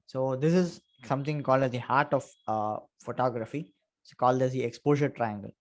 So this is something called as the heart of photography. It's called as the exposure triangle.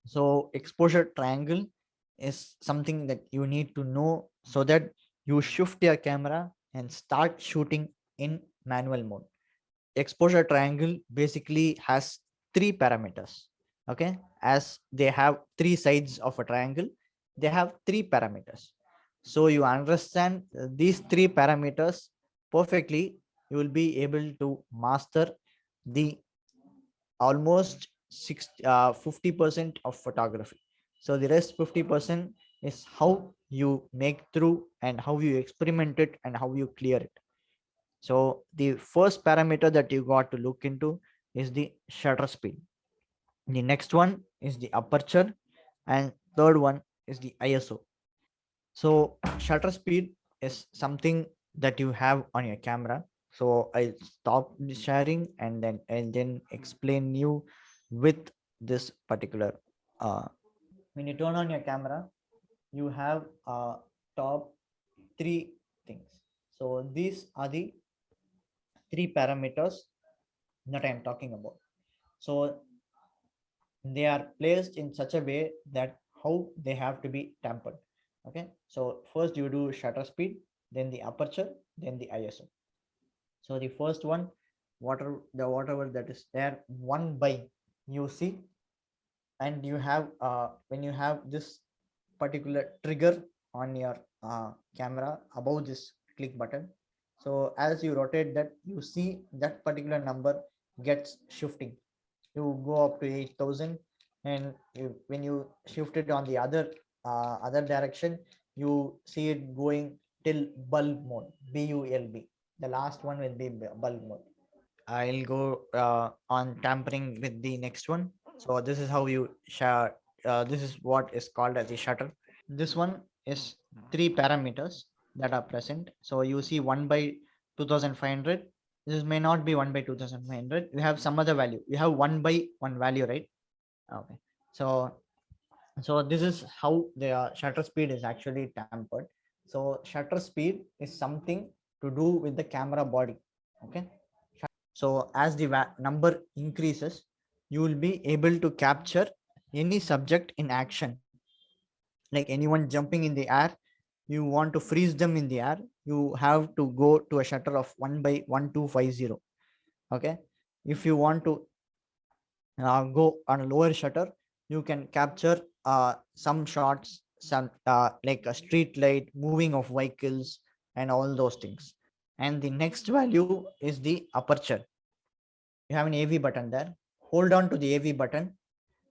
So exposure triangle is something that you need to know so that you shift your camera and start shooting in manual mode. Exposure triangle basically has three parameters. Okay, as they have three sides of a triangle, they have three parameters. So you understand these three parameters perfectly, you will be able to master the almost 50% of photography. So the rest 50% is how you make through and how you experiment it and how you clear it. So the first parameter that you got to look into is the shutter speed. The next one is the aperture, and third one is the ISO. So shutter speed is something that you have on your camera. So I'll stop the sharing and then explain you with this particular. When you turn on your camera, you have top three things. So these are the three parameters that I am talking about. So they are placed in such a way that how they have to be tempered. Okay, so first you do shutter speed, then the aperture, then the ISO. So the first one, whatever that is there, 1 by you see, and you have when you have this particular trigger on your camera above this click button, so as you rotate that, you see that particular number gets shifting. You go up to 8,000, and when you shift it on the other direction, you see it going till bulb mode, bulb. The last one will be bulb mode. I'll go on tampering with the next one. So this is how you share. This is what is called as a shutter. This one is three parameters that are present. So you see 1 by 2500. This may not be 1 by 2500. You have some other value. You have 1 by 1 value, right? Okay. So this is how the shutter speed is actually tempered. So shutter speed is something to do with the camera body. Okay. So as the number increases, you will be able to capture any subject in action, like anyone jumping in the air. You want to freeze them in the air, you have to go to a shutter of 1 by 1250. Okay. If you want to go on a lower shutter, you can capture some shots, some like a street light, moving of vehicles, and all those things. And the next value is the aperture. You have an AV button there. Hold on to the AV button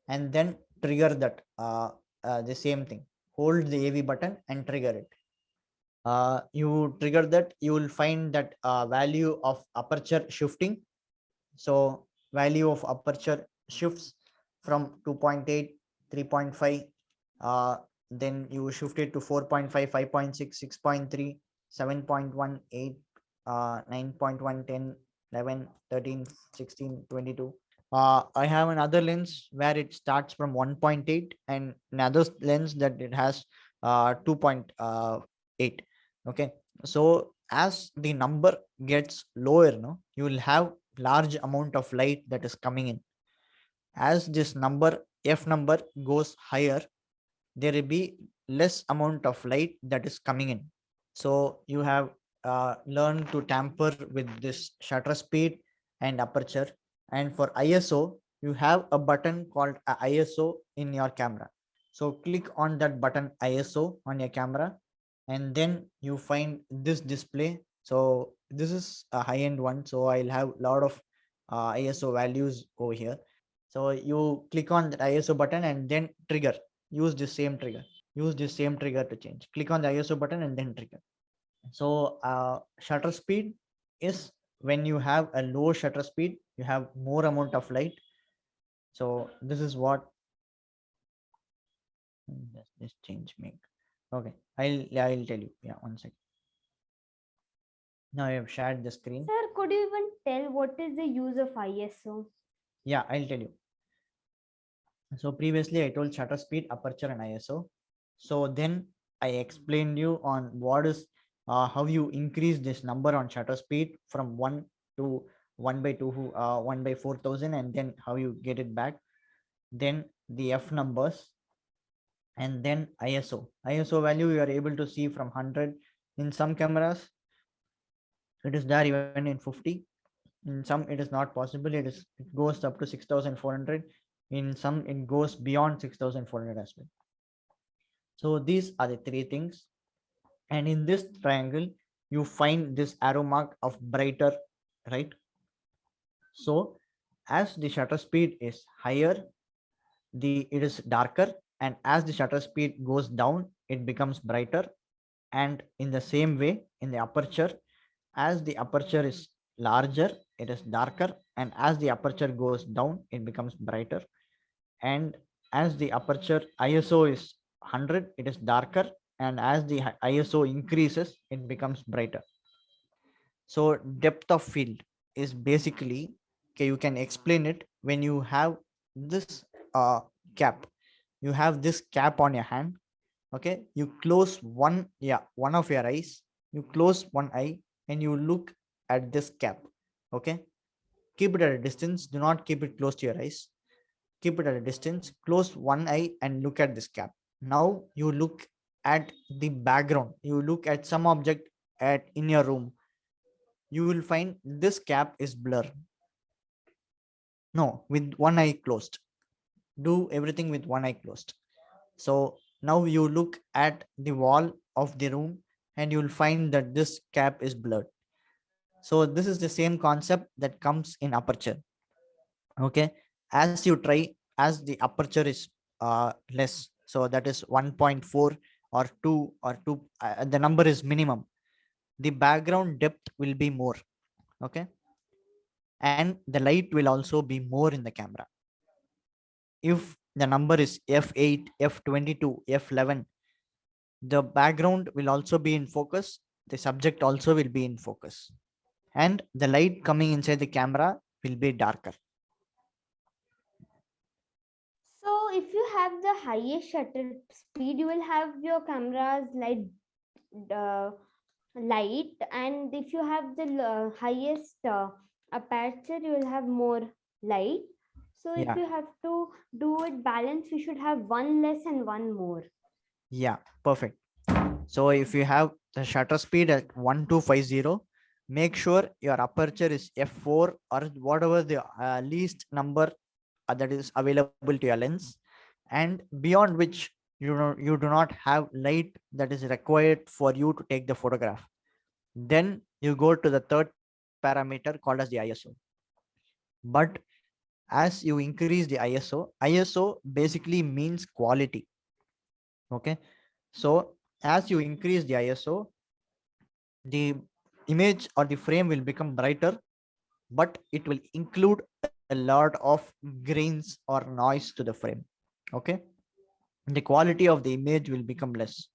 and then trigger that. The same thing. Hold the AV button and trigger it. You trigger that, you will find that value of aperture shifting. So value of aperture shifts from 2.8, 3.5. Then you shift it to 4.5, 5.6, 6.3, 7.1, 8, 9.1, 10, 11, 13, 16, 22. I have another lens where it starts from 1.8, and another lens that it has 2.8. Okay. So as the number gets lower, no, you will have large amount of light that is coming in. As this number, f number, goes higher, there will be less amount of light that is coming in. So you have learned to tamper with this shutter speed and aperture. And for ISO, you have a button called ISO in your camera. So click on that button ISO on your camera, and then you find this display. So this is a high-end one, so I'll have a lot of ISO values over here. So you click on that ISO button and then trigger. Use the same trigger. Use the same trigger to change. Click on the ISO button and then trigger. So shutter speed is when you have a low shutter speed, you have more amount of light. So this is what does this change make. Okay, I'll tell you. Yeah, 1 second. Now I have shared the screen. Sir, could you even tell what is the use of ISO? Yeah, I'll tell you. So previously I told shutter speed, aperture, and ISO. So then I explained you on what is how you increase this number on shutter speed from 1 to 1 by 2 1 by 4000, and then how you get it back, then the f numbers, and then iso value you are able to see from 100. In some cameras it is there even in 50. In some it is not possible, it goes up to 6400. In some it goes beyond 6400 as well. So these are the three things. And in this triangle you find this arrow mark of brighter, right? So as the shutter speed is higher, the it is darker, and as the shutter speed goes down it becomes brighter. And in the same way, in the aperture, as the aperture is larger it is darker, and as the aperture goes down it becomes brighter. And as the aperture iso is 100 it is darker, and as the iso increases it becomes brighter. So depth of field is basically, okay, you can explain it when you have this cap. You have this cap on your hand. Okay, you close one of your eyes. You close one eye and you look at this cap. Okay, keep it at a distance. Do not keep it close to your eyes. Keep it at a distance. Close one eye and look at this cap. Now you look at the background. You look at some object at in your room. You will find this cap is blur. No, with one eye closed. Do everything with one eye closed. So now you look at the wall of the room and you will find that this cap is blurred. So this is the same concept that comes in aperture. Okay, as you try, as the aperture is less, so that is 1.4 or 2 or 2, the number is minimum, the background depth will be more. Okay, and the light will also be more in the camera. If the number is f8, f22, f11, the background will also be in focus, the subject also will be in focus, and the light coming inside the camera will be darker. So if you have the highest shutter speed, you will have your camera's uh, light, and if you have the highest aperture, you will have more light. So if Yeah, you have to do it balance, you should have one less and one more. yeah, perfect. So if you have the shutter speed at 1250, make sure your aperture is f4 or whatever the least number that is available to your lens, and beyond which you do not have light that is required for you to take the photograph. Then you go to the third parameter called as the iso. But as you increase the iso basically means quality. Okay, so as you increase the iso, the image or the frame will become brighter, but it will include a lot of grains or noise to the frame. Okay, the quality of the image will become less.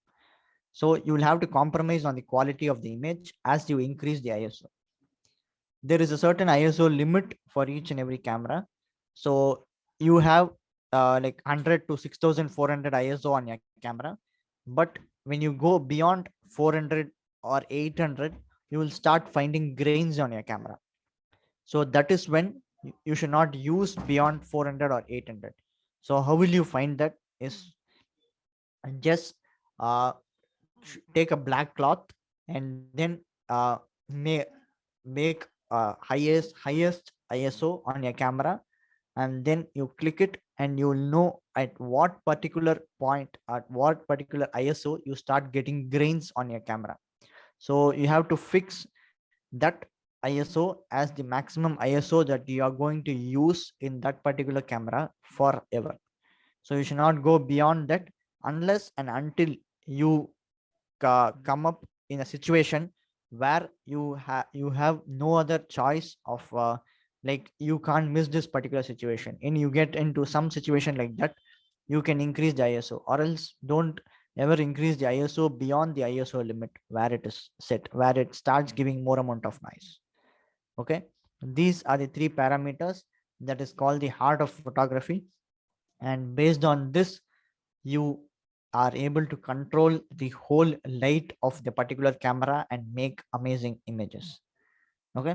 So you will have to compromise on the quality of the image as you increase the iso. There is a certain iso limit for each and every camera. So you have like 100 to 6400 iso on your camera, but when you go beyond 400 or 800, you will start finding grains on your camera. So that is when you should not use beyond 400 or 800. So how will you find that is just uh, take a black cloth and then make highest iso on your camera, and then you click it and you will know at what particular point, at what particular iso you start getting grains on your camera. So you have to fix that iso as the maximum iso that you are going to use in that particular camera forever. So you should not go beyond that unless and until you come up in a situation where you have no other choice of like you can't miss this particular situation, and you get into some situation like that, you can increase the iso, or else don't ever increase the iso beyond the iso limit where it is set, where it starts giving more amount of noise. Okay, these are the three parameters that is called the heart of photography, and based on this you are able to control the whole light of the particular camera and make amazing images. Okay,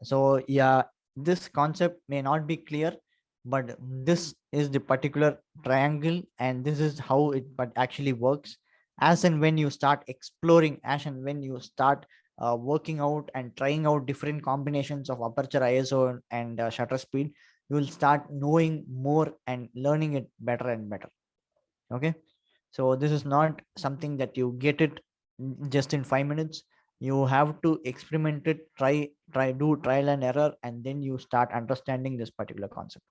So yeah, this concept may not be clear, but this is the particular triangle, and this is how it but actually works. As and when you start exploring, as and when you start working out and trying out different combinations of aperture, ISO, and shutter speed, you will start knowing more and learning it better and better. Okay, so this is not something that you get it just in 5 minutes. You have to experiment it, do trial and error, and then you start understanding this particular concept.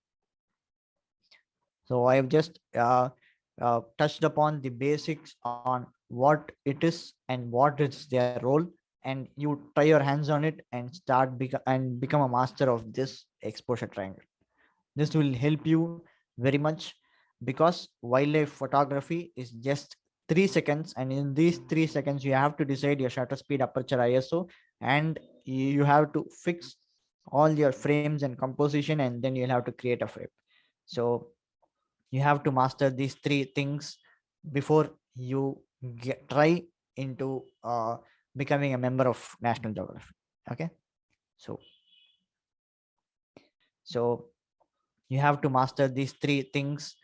So I have just touched upon the basics on what it is and what is their role, and you try your hands on it and become a master of this exposure triangle. This will help you very much, because wildlife photography is just 3 seconds, and in these 3 seconds, you have to decide your shutter speed, aperture, ISO, and you have to fix all your frames and composition, and then you'll have to create a frame. So you have to master these three things before you try into becoming a member of National Geography. Okay, so so you have to master these three things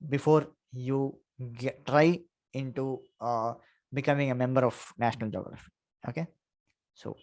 before you try into becoming a member of National Geography. Okay, so